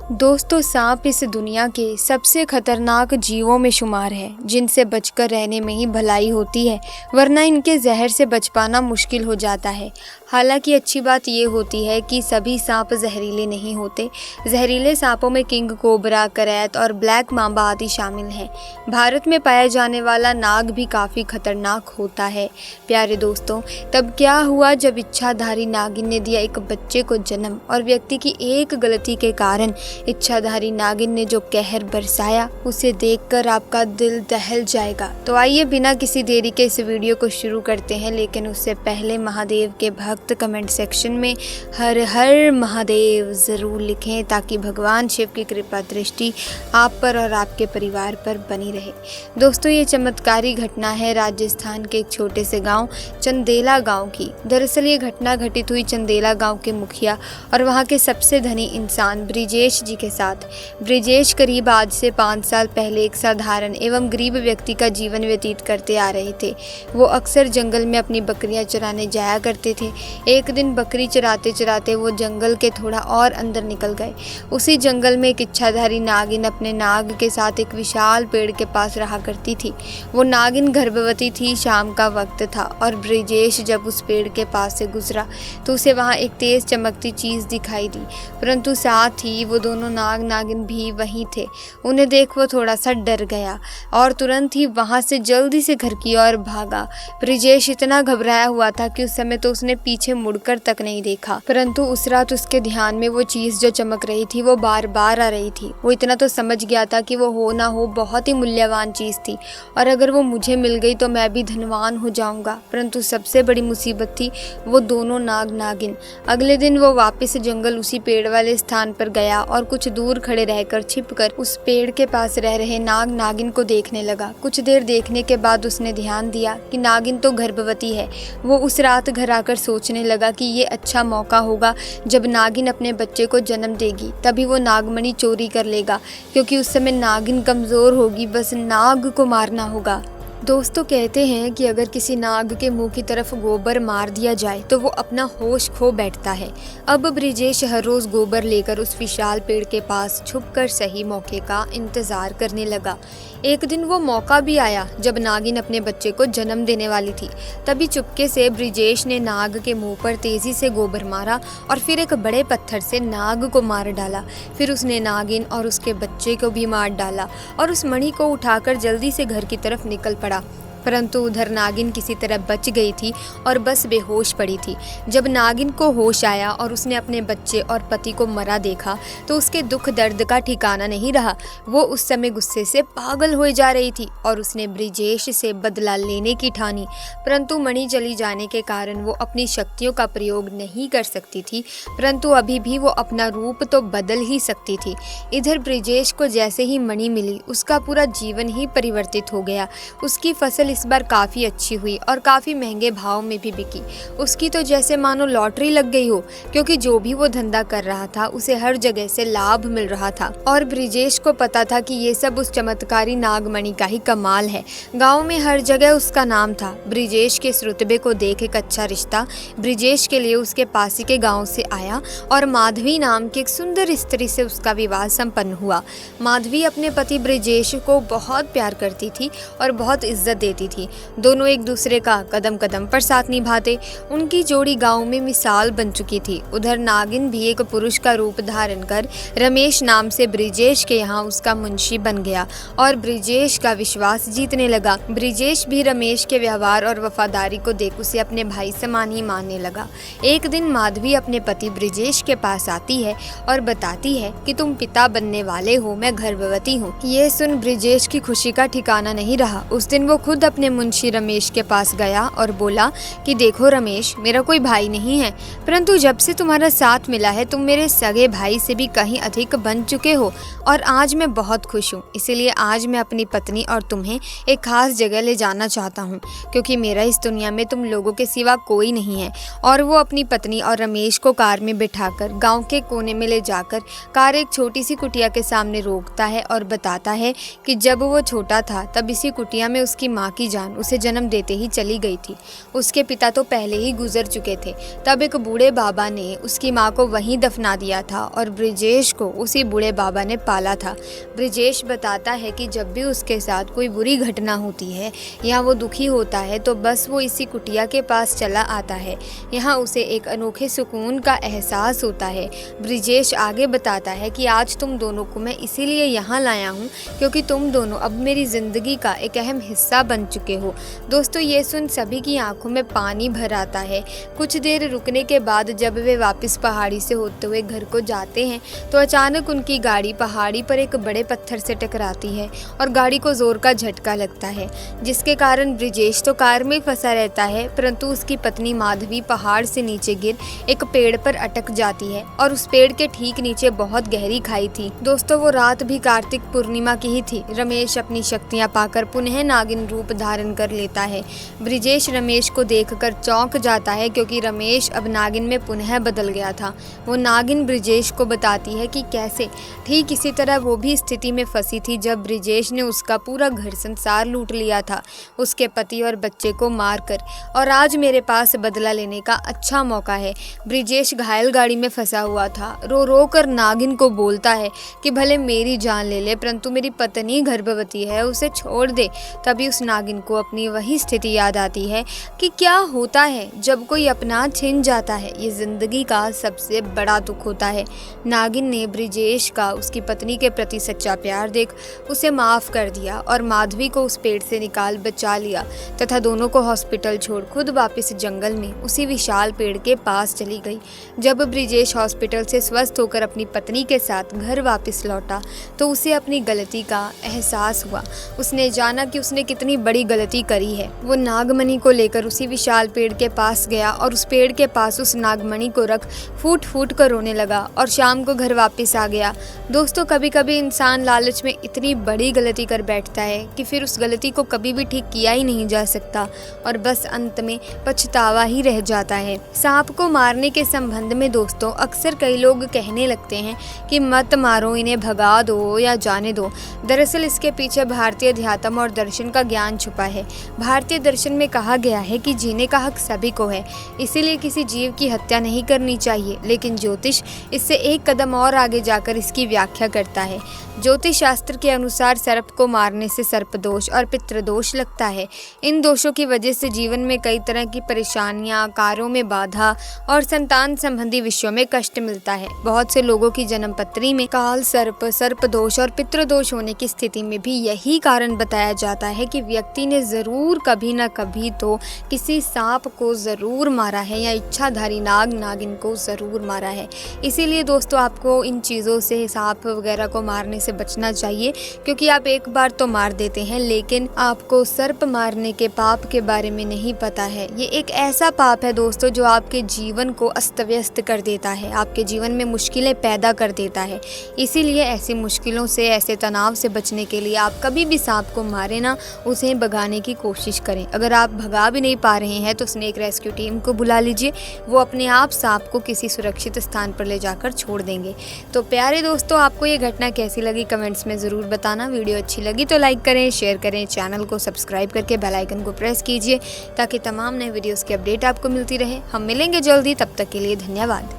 दोस्तों, सांप इस दुनिया के सबसे खतरनाक जीवों में शुमार है, जिनसे बचकर रहने में ही भलाई होती है, वरना इनके जहर से बच पाना मुश्किल हो जाता है। हालांकि अच्छी बात ये होती है कि सभी सांप जहरीले नहीं होते। जहरीले सांपों में किंग कोबरा, करैत और ब्लैक मांबा आदि शामिल हैं। भारत में पाया जाने वाला नाग भी काफ़ी खतरनाक होता है। प्यारे दोस्तों, तब क्या हुआ जब इच्छाधारी नागिन ने दिया एक बच्चे को जन्म, और व्यक्ति की एक गलती के कारण इच्छाधारी नागिन ने जो कहर बरसाया, उसे देखकर आपका दिल दहल जाएगा। तो आइए बिना किसी देरी के इस वीडियो को शुरू करते हैं, लेकिन उससे पहले महादेव के भक्त कमेंट सेक्शन में हर हर महादेव ज़रूर लिखें, ताकि भगवान शिव की कृपा दृष्टि आप पर और आपके परिवार पर बनी रहे। दोस्तों, ये चमत्कारी घटना है राजस्थान के एक छोटे से गांव चंदेला गांव की। दरअसल ये घटना घटित हुई चंदेला गांव के मुखिया और वहां के सबसे धनी इंसान ब्रिजेश जी के साथ। ब्रिजेश करीब आज से 5 साल पहले एक साधारण एवं गरीब व्यक्ति का जीवन व्यतीत करते आ रहे थे। वो अक्सर जंगल में अपनी बकरियां चराने जाया करते थे। एक दिन बकरी चराते चराते वो जंगल के थोड़ा और अंदर निकल गए। उसी जंगल में एक इच्छाधारी नागिन अपने नाग के साथ एक विशाल पेड़ के पास रहा करती थी। वो नागिन गर्भवती थी। शाम का वक्त था और ब्रिजेश जब उस पेड़ के पास से गुजरा तो उसे वहाँ एक तेज चमकती चीज़ दिखाई दी, परंतु साथ ही वो दोनों नाग नागिन भी वहीं थे। उन्हें देख वो थोड़ा सा डर गया और तुरंत ही वहाँ से जल्दी से घर की ओर भागा। ब्रिजेश इतना घबराया हुआ था कि उस समय तो उसने पीछे मुड़कर तक नहीं देखा, परंतु उस रात उसके ध्यान में वो चीज़ जो चमक रही थी वो बार बार आ रही थी। वो इतना तो समझ गया था कि वो हो ना हो बहुत ही मूल्यवान चीज़ थी, और अगर वो मुझे मिल गई तो मैं भी धनवान हो जाऊंगा। परंतु सबसे बड़ी मुसीबत थी वो दोनों नाग नागिन। अगले दिन वो वापस जंगल उसी पेड़ वाले स्थान पर गया और कुछ दूर खड़े रहकर छिपकर उस पेड़ के पास रह रहे नाग नागिन को देखने लगा। कुछ देर देखने के बाद उसने ध्यान दिया कि नागिन तो गर्भवती है। वो उस रात घर आकर सोचने लगा कि ये अच्छा मौका होगा, जब नागिन अपने बच्चे को जन्म देगी तभी वो नागमणि चोरी कर लेगा, क्योंकि उस समय नागिन कमज़ोर होगी, बस नाग को मारना होगा। दोस्तों, कहते हैं कि अगर किसी नाग के मुंह की तरफ गोबर मार दिया जाए तो वो अपना होश खो बैठता है। अब ब्रिजेश हर रोज़ गोबर लेकर उस विशाल पेड़ के पास छुपकर सही मौके का इंतज़ार करने लगा। एक दिन वो मौका भी आया जब नागिन अपने बच्चे को जन्म देने वाली थी। तभी चुपके से ब्रिजेश ने नाग के मुंह पर तेज़ी से गोबर मारा और फिर एक बड़े पत्थर से नाग को मार डाला। फिर उसने नागिन और उसके बच्चे को भी मार डाला और उस मणि को उठाकर जल्दी से घर की तरफ निकल पड़ा। परंतु उधर नागिन किसी तरह बच गई थी और बस बेहोश पड़ी थी। जब नागिन को होश आया और उसने अपने बच्चे और पति को मरा देखा तो उसके दुख दर्द का ठिकाना नहीं रहा। वो उस समय गुस्से से पागल हो जा रही थी और उसने ब्रिजेश से बदला लेने की ठानी। परंतु मणि चली जाने के कारण वो अपनी शक्तियों का प्रयोग नहीं कर सकती थी, परंतु अभी भी वो अपना रूप तो बदल ही सकती थी। इधर ब्रिजेश को जैसे ही मणि मिली, उसका पूरा जीवन ही परिवर्तित हो गया। उसकी फसल इस बार काफ़ी अच्छी हुई और काफ़ी महंगे भाव में भी बिकी। उसकी तो जैसे मानो लॉटरी लग गई हो, क्योंकि जो भी वो धंधा कर रहा था उसे हर जगह से लाभ मिल रहा था। और ब्रिजेश को पता था कि ये सब उस चमत्कारी नागमणि का ही कमाल है। गांव में हर जगह उसका नाम था। ब्रिजेश के इस रुतबे को देख एक अच्छा रिश्ता ब्रिजेश के लिए उसके पास ही के गाँव से आया और माधवी नाम की एक सुंदर स्त्री से उसका विवाह संपन्न हुआ। माधवी अपने पति ब्रिजेश को बहुत प्यार करती थी और बहुत इज्जत देती थी। दोनों एक दूसरे का कदम कदम पर साथ निभाते। उनकी जोड़ी गांव में मिसाल बन चुकी थी। उधर नागिन भी एक पुरुष का रूप धारण कर रमेश नाम से ब्रिजेश के यहाँ उसका मुंशी बन गया और ब्रिजेश का विश्वास जीतने लगा। ब्रिजेश भी रमेश के व्यवहार और वफादारी को देख उसे अपने भाई समान ही मानने लगा। एक दिन माधवी अपने पति ब्रिजेश के पास आती है और बताती है कि तुम पिता बनने वाले हो, मैं गर्भवती हूँ। ये सुन ब्रिजेश की खुशी का ठिकाना नहीं रहा। उस दिन वो खुद अपने मुंशी रमेश के पास गया और बोला कि देखो रमेश, मेरा कोई भाई नहीं है, परंतु जब से तुम्हारा साथ मिला है तुम मेरे सगे भाई से भी कहीं अधिक बन चुके हो और आज मैं बहुत खुश हूँ। इसीलिए आज मैं अपनी पत्नी और तुम्हें एक खास जगह ले जाना चाहता हूँ, क्योंकि मेरा इस दुनिया में तुम लोगों के सिवा कोई नहीं है। और वो अपनी पत्नी और रमेश को कार में बिठाकर गाँव के कोने में ले जाकर कार एक छोटी सी कुटिया के सामने रोकता है और बताता है कि जब वो छोटा था तब इसी कुटिया में उसकी माँ की जान उसे जन्म देते ही चली गई थी। उसके पिता तो पहले ही गुजर चुके थे। तब एक बूढ़े बाबा ने उसकी माँ को वहीं दफना दिया था और ब्रिजेश को उसी बूढ़े बाबा ने पाला था। ब्रिजेश बताता है कि जब भी उसके साथ कोई बुरी घटना होती है या वो दुखी होता है तो बस वो इसी कुटिया के पास चला आता है। यहाँ उसे एक अनोखे सुकून का एहसास होता है। ब्रिजेश आगे बताता है कि आज तुम दोनों को मैं इसीलिए यहाँ लाया हूँ क्योंकि तुम दोनों अब मेरी ज़िंदगी का एक अहम हिस्सा बन चुके हो। दोस्तों, ये सुन सभी की आंखों में पानी भर आता है। कुछ देर रुकने के बाद जब वे वापस पहाड़ी से होते हुए घर को जाते हैं तो अचानक उनकी गाड़ी पहाड़ी पर एक बड़े पत्थर से टकराती है और गाड़ी को जोर का झटका लगता है, जिसके कारण ब्रिजेश तो कार में फंसा रहता है, परंतु उसकी पत्नी माधवी पहाड़ से नीचे गिर एक पेड़ पर अटक जाती है और उस पेड़ के ठीक नीचे बहुत गहरी खाई थी। दोस्तों, वो रात भी कार्तिक पूर्णिमा की ही थी। रमेश अपनी शक्तियां पाकर पुनः नागिन रूप धारण कर लेता है। ब्रिजेश रमेश को देखकर चौंक जाता है क्योंकि रमेश अब नागिन में पुनः बदल गया था। वो नागिन ब्रिजेश को बताती है कि कैसे ठीक इसी तरह वो भी स्थिति में फंसी थी जब ब्रिजेश ने उसका पूरा घर संसार लूट लिया था, उसके पति और बच्चे को मारकर, और आज मेरे पास बदला लेने का अच्छा मौका है। ब्रिजेश घायल गाड़ी में फंसा हुआ था। रो रो कर नागिन को बोलता है कि भले मेरी जान ले ले परंतु मेरी पत्नी गर्भवती है, उसे छोड़ दे। तभी उस नागिन को अपनी वही स्थिति याद आती है कि क्या होता है जब कोई अपना छिन जाता है। ये जिंदगी का सबसे बड़ा दुख होता है। नागिन ने ब्रिजेश का उसकी पत्नी के प्रति सच्चा प्यार देख उसे माफ कर दिया और माधवी को उस पेड़ से निकाल बचा लिया तथा दोनों को हॉस्पिटल छोड़ खुद वापस जंगल में उसी विशाल पेड़ के पास चली गई। जब ब्रिजेश हॉस्पिटल से स्वस्थ होकर अपनी पत्नी के साथ घर वापस लौटा तो उसे अपनी गलती का एहसास हुआ। उसने जाना कि उसने कितनी बड़ी गलती करी है। वो नागमणि को लेकर उसी विशाल पेड़ के पास गया और उस पेड़ के पास उस नागमणि को रख फूट फूट कर रोने लगा और शाम को घर वापस आ गया। दोस्तों, कभी कभी इंसान लालच में इतनी बड़ी गलती कर बैठता है कि फिर उस गलती को कभी भी ठीक किया ही नहीं जा सकता और बस अंत में पछतावा ही रह जाता है। सांप को मारने के संबंध में दोस्तों अक्सर कई लोग कहने लगते हैं कि मत मारो, इन्हें भगा दो या जाने दो। दरअसल इसके पीछे भारतीय अध्यात्म और दर्शन का ज्ञान छुपा है। भारतीय दर्शन में कहा गया है कि जीने का हक सभी को है, इसीलिए किसी जीव की हत्या नहीं करनी चाहिए। लेकिन ज्योतिष इससे एक कदम और आगे जाकर इसकी व्याख्या करता है। ज्योतिष शास्त्र के अनुसार सर्प को मारने से सर्पदोष और पितृदोष लगता है। इन दोषों की वजह से जीवन में कई तरह की परेशानियां, कार्यों में बाधा और संतान संबंधी विषयों में कष्ट मिलता है। बहुत से लोगों की जन्मपत्री में काल सर्प, सर्पदोष और पितृदोष होने की स्थिति में भी यही कारण बताया जाता है कि व्यक्ति ने जरूर कभी न कभी तो किसी सांप को जरूर मारा है या इच्छाधारी नाग नागिन को जरूर मारा है। इसीलिए दोस्तों आपको इन चीज़ों से, सांप वगैरह को मारने से बचना चाहिए क्योंकि आप एक बार तो मार देते हैं लेकिन आपको सर्प मारने के पाप के बारे में नहीं पता है। ये एक ऐसा पाप है दोस्तों जो आपके जीवन को अस्त व्यस्त कर देता है, आपके जीवन में मुश्किलें पैदा कर देता है। इसीलिए ऐसी मुश्किलों से, ऐसे तनाव से बचने के लिए आप कभी भी सांप को मारे ना, उसे भगाने की कोशिश करें। अगर आप भगा भी नहीं पा रहे हैं तो स्नेक रेस्क्यू टीम को बुला लीजिए, वो अपने आप सांप को किसी सुरक्षित स्थान पर ले जाकर छोड़ देंगे। तो प्यारे दोस्तों, आपको ये घटना कैसी लगी कमेंट्स में ज़रूर बताना। वीडियो अच्छी लगी तो लाइक करें, शेयर करें, चैनल को सब्सक्राइब करके बेल आइकन को प्रेस कीजिए ताकि तमाम नए वीडियोस की अपडेट आपको मिलती रहे। हम मिलेंगे जल्दी, तब तक के लिए धन्यवाद।